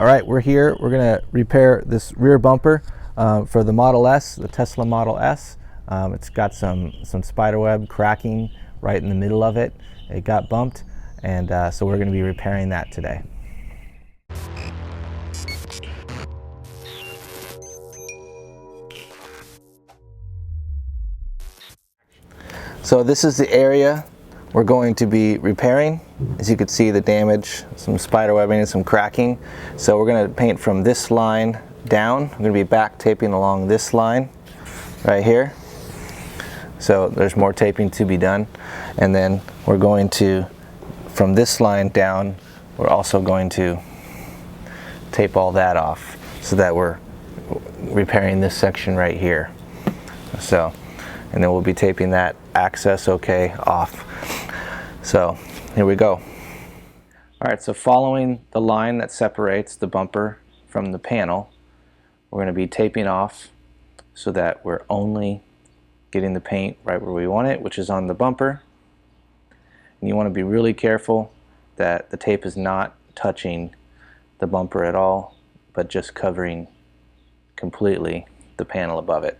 All right, we're here. We're gonna repair this rear bumper for the Model S, the Tesla Model S. It's got some spiderweb cracking right in the middle of it. It got bumped, and so we're gonna be repairing that today. So this is the area we're going to be repairing. As you can see, the damage, some spider webbing and some cracking. So we're going to paint from this line down. I'm going to be back taping along this line right here. So there's more taping to be done. And then we're going to, from this line down, we're also going to tape all that off so that we're repairing this section right here. So, and then we'll be taping that access okay off. So here we go. All right, so following the line that separates the bumper from the panel, we're going to be taping off so that we're only getting the paint right where we want it, which is on the bumper. And you want to be really careful that the tape is not touching the bumper at all, but just covering completely the panel above it.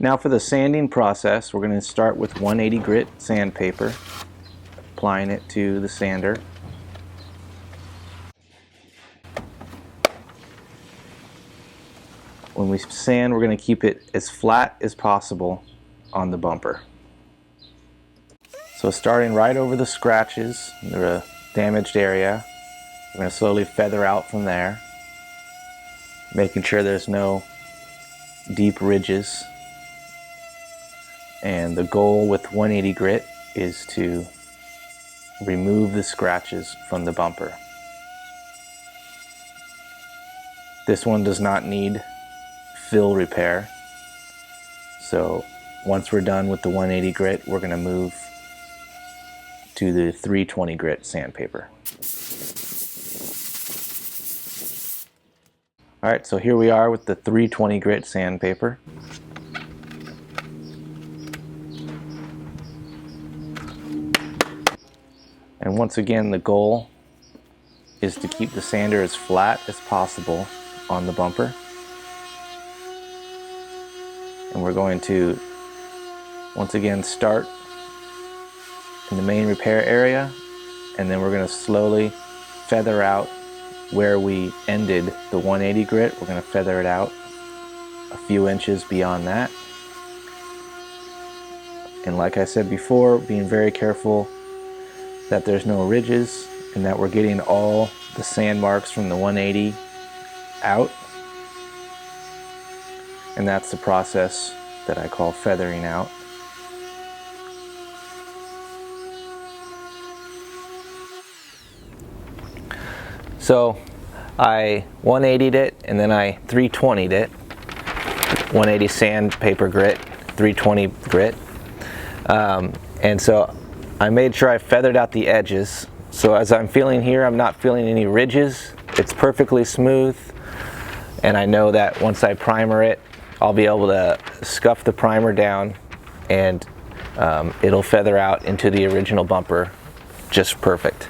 Now for the sanding process, we're going to start with 180 grit sandpaper, applying it to the sander. When we sand, we're going to keep it as flat as possible on the bumper. So starting right over the scratches, the damaged area, we're going to slowly feather out from there, making sure there's no deep ridges. And the goal with 180 grit is to remove the scratches from the bumper. This one does not need fill repair. So once we're done with the 180 grit, we're going to move to the 320 grit sandpaper. All right, so here we are with the 320 grit sandpaper. And once again, the goal is to keep the sander as flat as possible on the bumper. And we're going to, once again, start in the main repair area, and then we're going to slowly feather out where we ended the 180 grit. We're going to feather it out a few inches beyond that. And like I said before, being very careful that there's no ridges and that we're getting all the sand marks from the 180 out. And that's the process that I call feathering out. So I 180'd it and then I 320'd it. 180 sandpaper grit, 320 grit. And so I made sure I feathered out the edges. So as I'm feeling here, I'm not feeling any ridges it's perfectly smooth, and I know that once I primer it, I'll be able to scuff the primer down, and it'll feather out into the original bumper just perfect.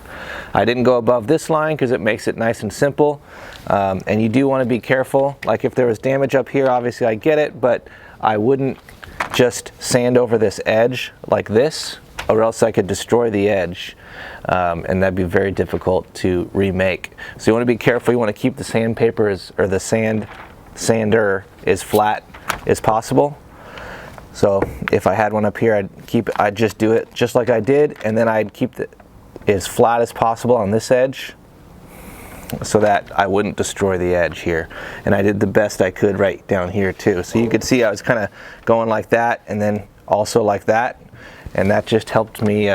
I didn't go above this line because it makes it nice and simple, and you do want to be careful. Like if there was damage up here, obviously I get it, but I wouldn't just sand over this edge like this, or else I could destroy the edge, and that'd be very difficult to remake. So you want to be careful. You want to keep the sandpaper or the sander as flat as possible. So if I had one up here, I'd just do it just like I did, and then I'd keep it as flat as possible on this edge so that I wouldn't destroy the edge here. And I did the best I could right down here too. So you could see I was kind of going like that and then also like that, and that just helped me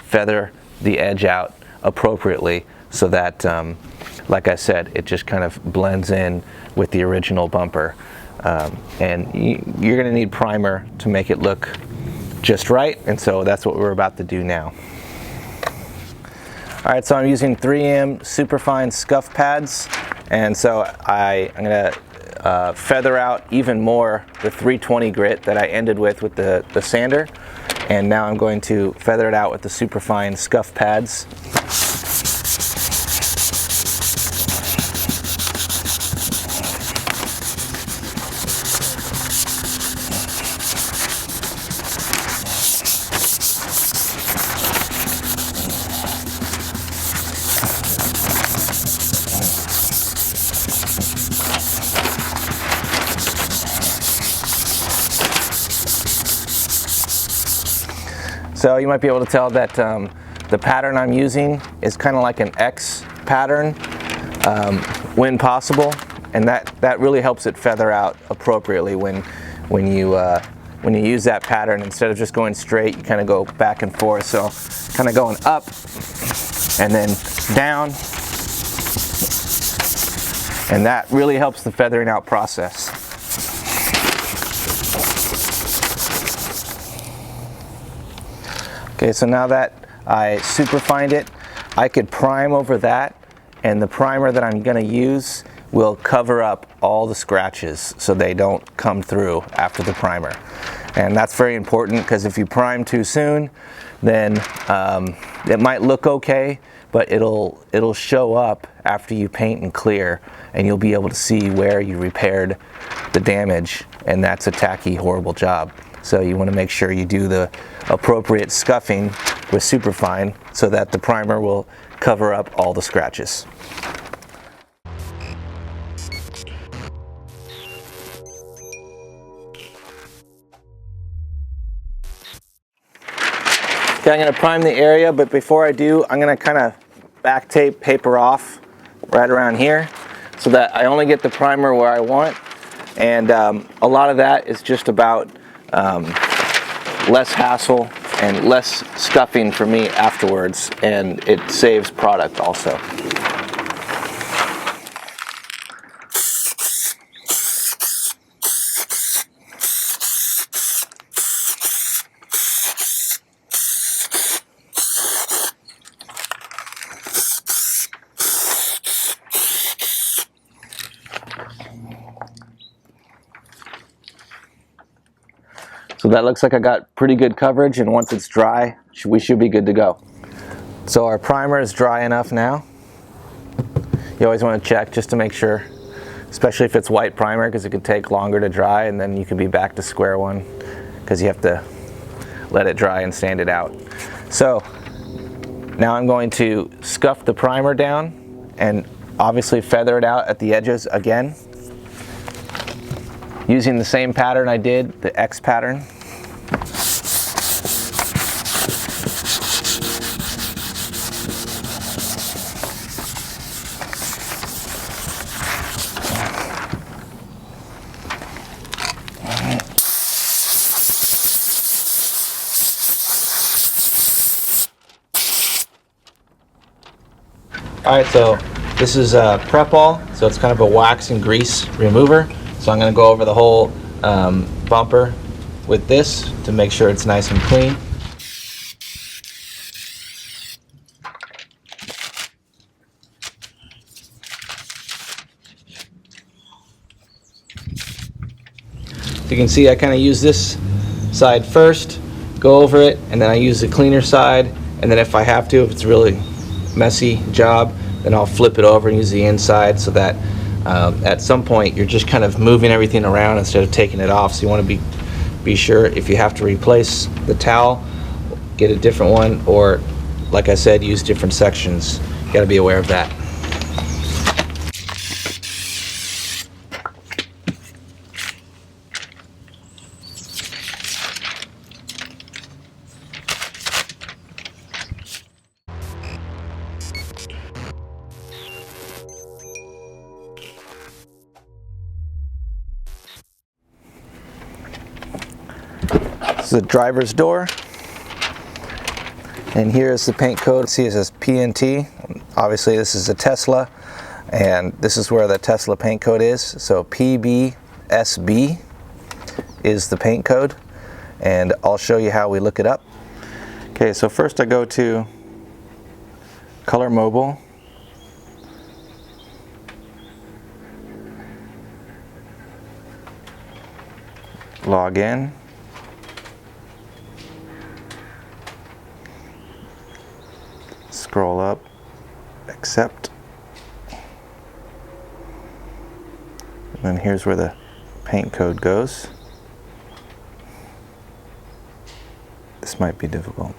feather the edge out appropriately so that, like I said, it just kind of blends in with the original bumper. And you're going to need primer to make it look just right, and so that's what we're about to do now. Alright, so I'm using 3M Superfine Scuff pads, and so I'm going to feather out even more the 320 grit that I ended with the sander, and now I'm going to feather it out with the Superfine Scuff pads. So you might be able to tell that the pattern I'm using is kind of like an X pattern when possible, and that really helps it feather out appropriately when you use that pattern. Instead of just going straight, you kind of go back and forth. So kind of going up and then down, and that really helps the feathering out process. Okay, so now that I superfined it, I could prime over that, and the primer that I'm going to use will cover up all the scratches so they don't come through after the primer. And that's very important, because if you prime too soon, then it might look okay, but it'll show up after you paint and clear, and you'll be able to see where you repaired the damage, and that's a tacky, horrible job. So you want to make sure you do the appropriate scuffing with Superfine so that the primer will cover up all the scratches. Okay, I'm going to prime the area, but before I do, I'm going to kind of back tape paper off right around here so that I only get the primer where I want. And a lot of that is just about less hassle and less scuffing for me afterwards, and it saves product also. So that looks like I got pretty good coverage, and once it's dry, we should be good to go. So our primer is dry enough now. You always want to check just to make sure, especially if it's white primer, because it could take longer to dry, and then you can be back to square one because you have to let it dry and sand it out. So now I'm going to scuff the primer down and obviously feather it out at the edges again, using the same pattern I did, the X pattern. All right, so this is Prep All, so it's kind of a wax and grease remover. So I'm going to go over the whole bumper with this to make sure it's nice and clean. So you can see I kind of use this side first, go over it, and then I use the cleaner side, and then if I have to, if it's a really messy job, then I'll flip it over and use the inside, so that at some point you're just kind of moving everything around instead of taking it off. So you want to be sure if you have to replace the towel, get a different one, or like I said, use different sections. You got to be aware of that. This is a driver's door, and here is the paint code. See, it says PNT. Obviously this is a Tesla, and this is where the Tesla paint code is. So PBSB is the paint code, and I'll show you how we look it up. Okay, so first I go to Color Mobile, log in, scroll up, accept, and then here's where the paint code goes. This might be difficult.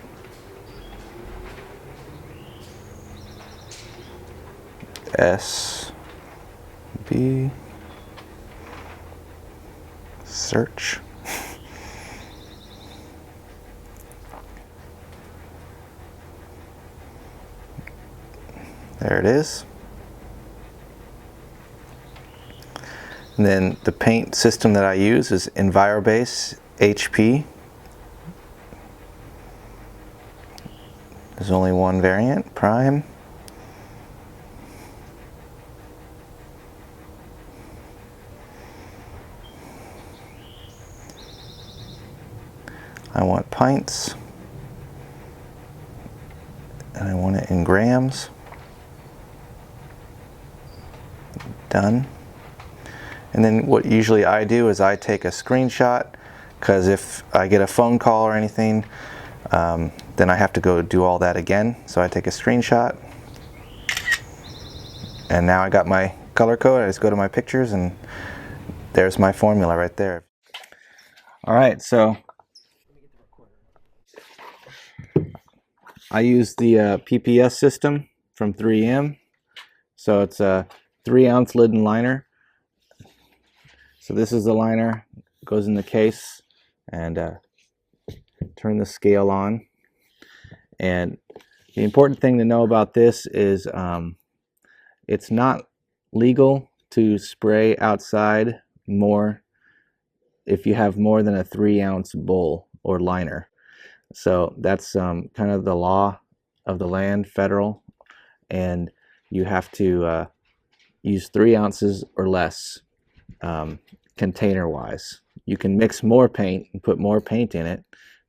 SB search. There it is. And then the paint system that I use is EnviroBase HP. There's only one variant, Prime. I want pints, and I want it in grams. Done. And then what usually I do is I take a screenshot, because if I get a phone call or anything, then I have to go do all that again. So I take a screenshot, and now I got my color code. I just go to my pictures, and there's my formula right there. All right, so I use the PPS system from 3M. So it's a 3-ounce lid and liner. So this is the liner, goes in the case, and turn the scale on. And the important thing to know about this is it's not legal to spray outside more if you have more than a 3-ounce bowl or liner. So that's kind of the law of the land, federal, and you have to use 3 ounces or less container wise. You can mix more paint and put more paint in it,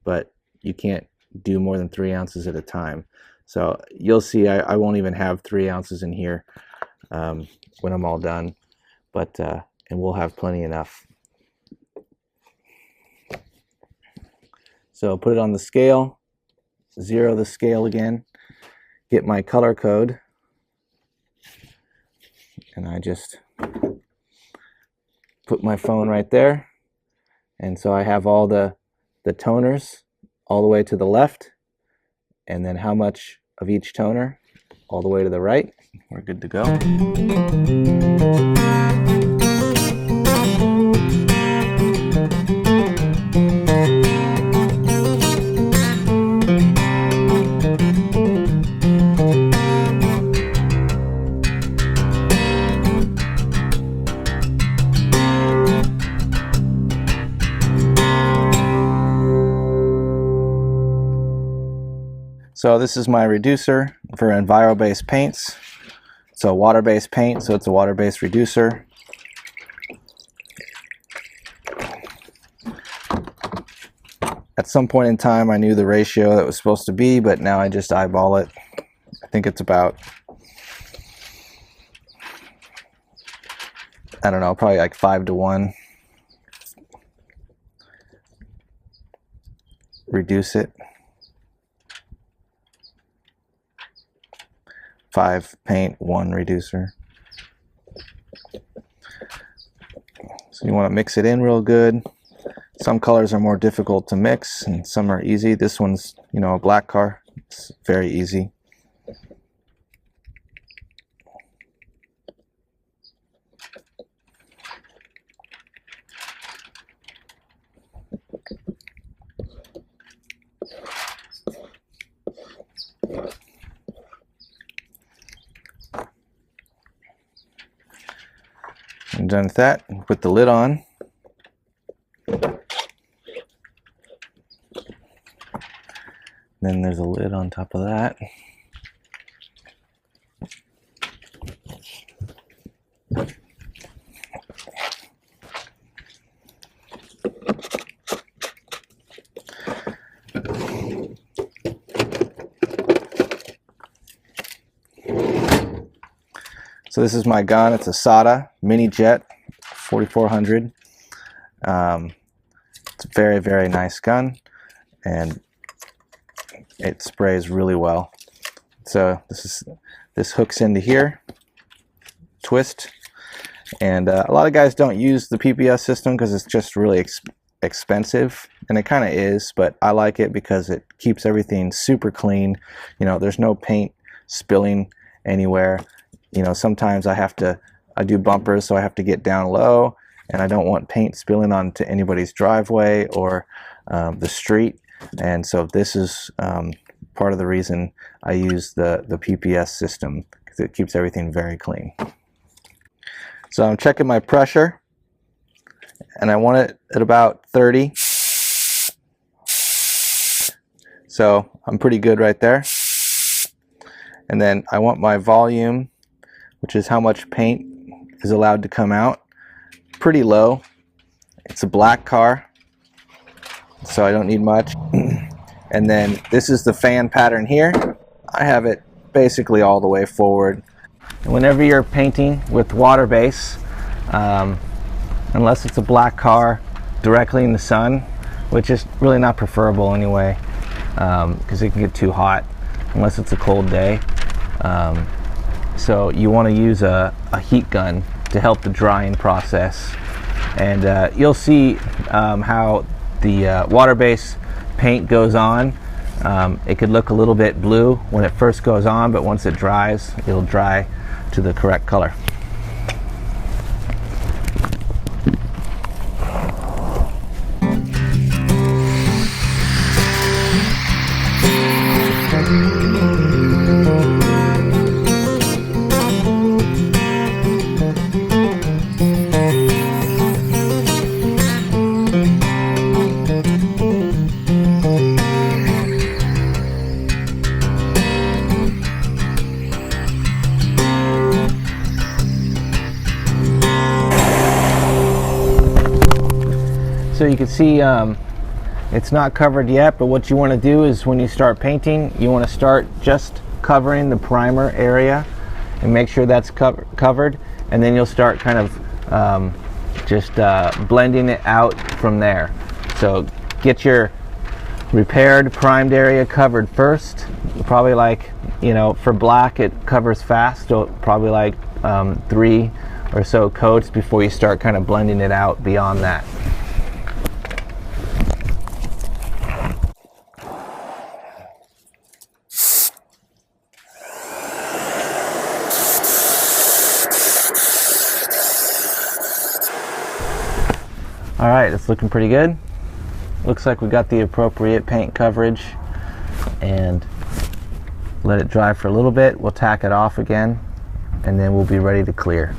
but you can't do more than 3 ounces at a time. So you'll see I won't even have 3 ounces in here when I'm all done, but and we'll have plenty enough. So put it on the scale, zero the scale again, get my color code, and I just put my phone right there. And so I have all the toners all the way to the left, and then how much of each toner all the way to the right. We're good to go. So this is my reducer for EnviroBase paints. It's a water-based paint, so it's a water-based reducer. At some point in time I knew the ratio that was supposed to be, but now I just eyeball it. I think it's about, I don't know, probably like 5 to 1. reduce it. 5 paint, 1 reducer. So you want to mix it in real good. Some colors are more difficult to mix and some are easy. This one's, you know, a black car. It's very easy. I'm done with that. Put the lid on. Then there's a lid on top of that. So this is my gun. It's a SADA Mini Jet 4400. It's a very, very nice gun, and it sprays really well. So this hooks into here, twist, and a lot of guys don't use the PPS system because it's just really expensive, and it kind of is, but I like it because it keeps everything super clean. You know, there's no paint spilling anywhere. You know, sometimes I do bumpers, so I have to get down low, and I don't want paint spilling onto anybody's driveway or the street. And so this is part of the reason I use the PPS system, because it keeps everything very clean. So I'm checking my pressure, and I want it at about 30. So I'm pretty good right there. And then I want my volume, which is how much paint is allowed to come out, pretty low. It's a black car, so I don't need much. And then this is the fan pattern here. I have it basically all the way forward. Whenever you're painting with water base, unless it's a black car directly in the sun, which is really not preferable anyway, because it can get too hot unless it's a cold day. So you want to use a heat gun to help the drying process. And you'll see how the water-based paint goes on. It could look a little bit blue when it first goes on, but once it dries, it'll dry to the correct color. So you can see it's not covered yet, but what you want to do is when you start painting, you want to start just covering the primer area and make sure that's covered, and then you'll start kind of just blending it out from there. So get your repaired primed area covered first. Probably like, you know, for black it covers fast, so probably like 3 or so coats before you start kind of blending it out beyond that. All right, it's looking pretty good. Looks like we got the appropriate paint coverage, and let it dry for a little bit. We'll tack it off again, and then we'll be ready to clear.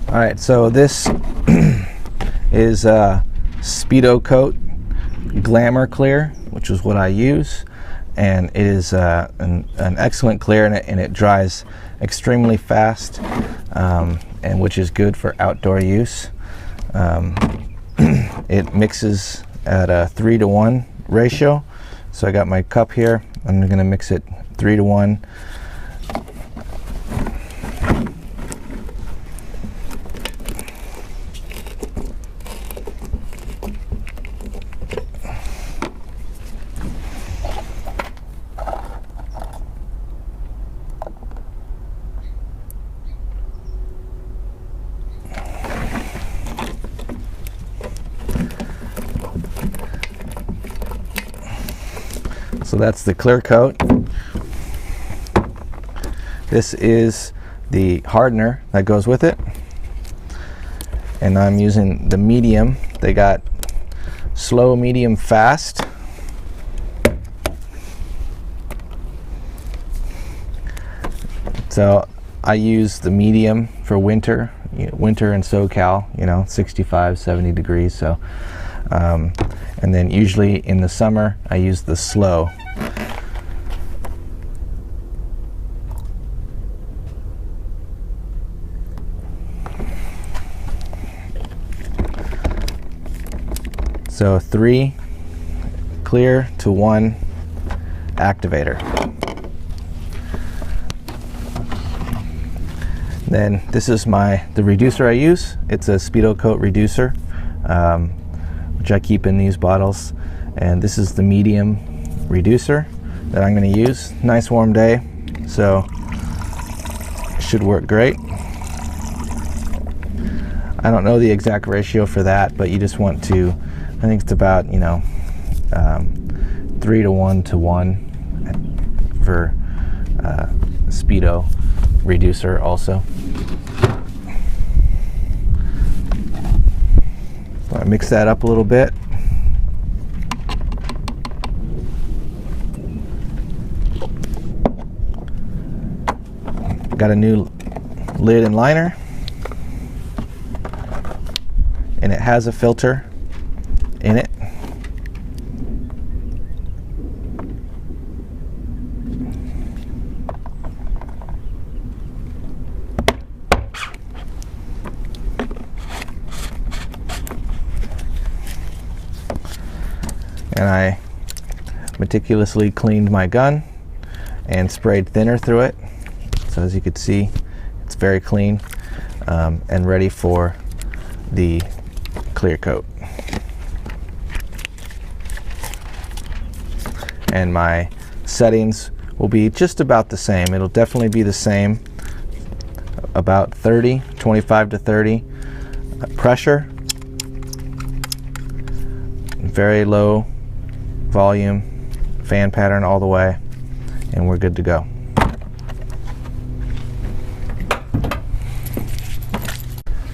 All right, so this is SPEEDOKOTE GLAMOUR clear, which is what I use, and it is an excellent clear, and it dries extremely fast, and which is good for outdoor use. It mixes at a 3-to-1 ratio. So I got my cup here. I'm going to mix it 3-to-1. So that's the clear coat. This is the hardener that goes with it. And I'm using the medium. They got slow, medium, fast. So I use the medium for winter, winter in SoCal, 65, 70 degrees. So, and then usually in the summer, I use the slow. So 3 clear to 1 activator. Then this is the reducer I use. It's a SPEEDOKOTE reducer, which I keep in these bottles. And this is the medium reducer that I'm going to use. Nice warm day, so it should work great. I don't know the exact ratio for that, but you just want to, I think it's about 3 to 1 to 1 for SPEEDO reducer also. So I mix that up a little bit. Got a new lid and liner, and it has a filter in it. And I meticulously cleaned my gun and sprayed thinner through it. So as you can see, it's very clean and ready for the clear coat. And my settings will be just about the same. It'll definitely be the same, about 30, 25 to 30. Pressure, very low volume, fan pattern all the way, and we're good to go.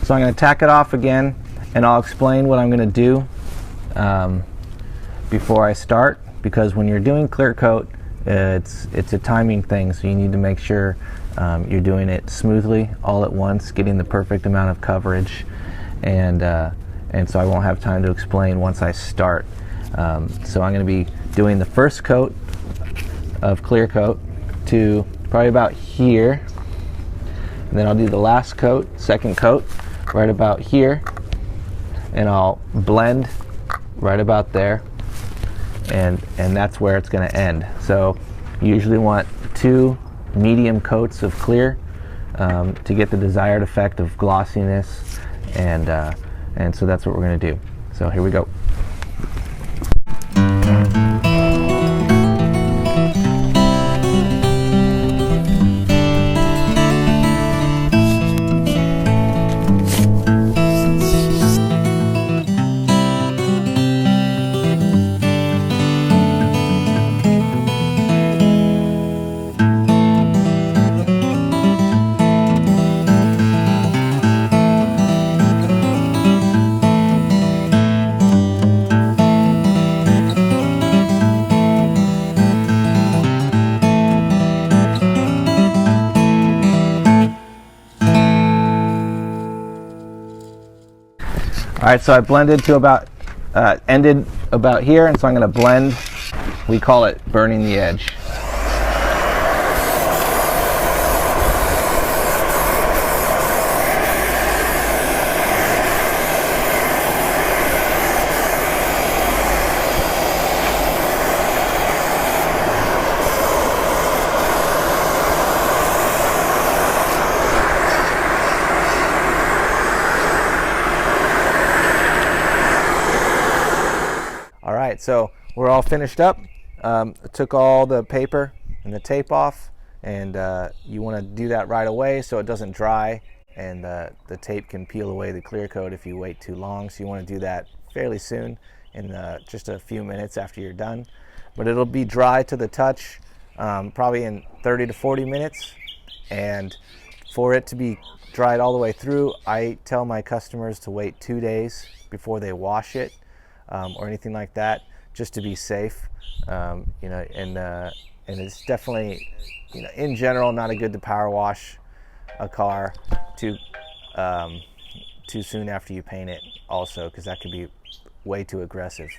So I'm going to tack it off again, and I'll explain what I'm going to do before I start, because when you're doing clear coat, it's a timing thing, so you need to make sure you're doing it smoothly all at once, getting the perfect amount of coverage, and so I won't have time to explain once I start. So I'm going to be doing the first coat of clear coat to probably about here, and then I'll do the last coat, second coat, right about here, and I'll blend right about there, and that's where it's going to end. So you usually want 2 medium coats of clear to get the desired effect of glossiness, and so that's what we're going to do. So here we go. All right, so I blended to about, ended about here, and so I'm going to blend, we call it burning the edge. So we're all finished up. I took all the paper and the tape off, and you want to do that right away so it doesn't dry, and the tape can peel away the clear coat if you wait too long. So you want to do that fairly soon, in just a few minutes after you're done. but it'll be dry to the touch probably in 30 to 40 minutes. And for it to be dried all the way through, I tell my customers to wait 2 days before they wash it or anything like that, just to be safe. You know, and it's definitely, you know, in general, not a good to power wash a car too soon after you paint it also, because that could be way too aggressive.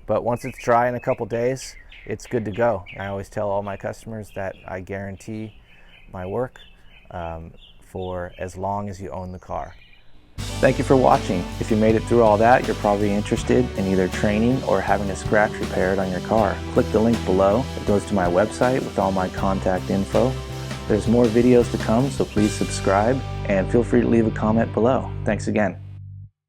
But once it's dry in a couple days, it's good to go. I always tell all my customers that I guarantee my work for as long as you own the car. Thank you for watching. If you made it through all that, you're probably interested in either training or having a scratch repaired on your car. Click the link below. It goes to my website with all my contact info. There's more videos to come, so please subscribe and feel free to leave a comment below. Thanks again.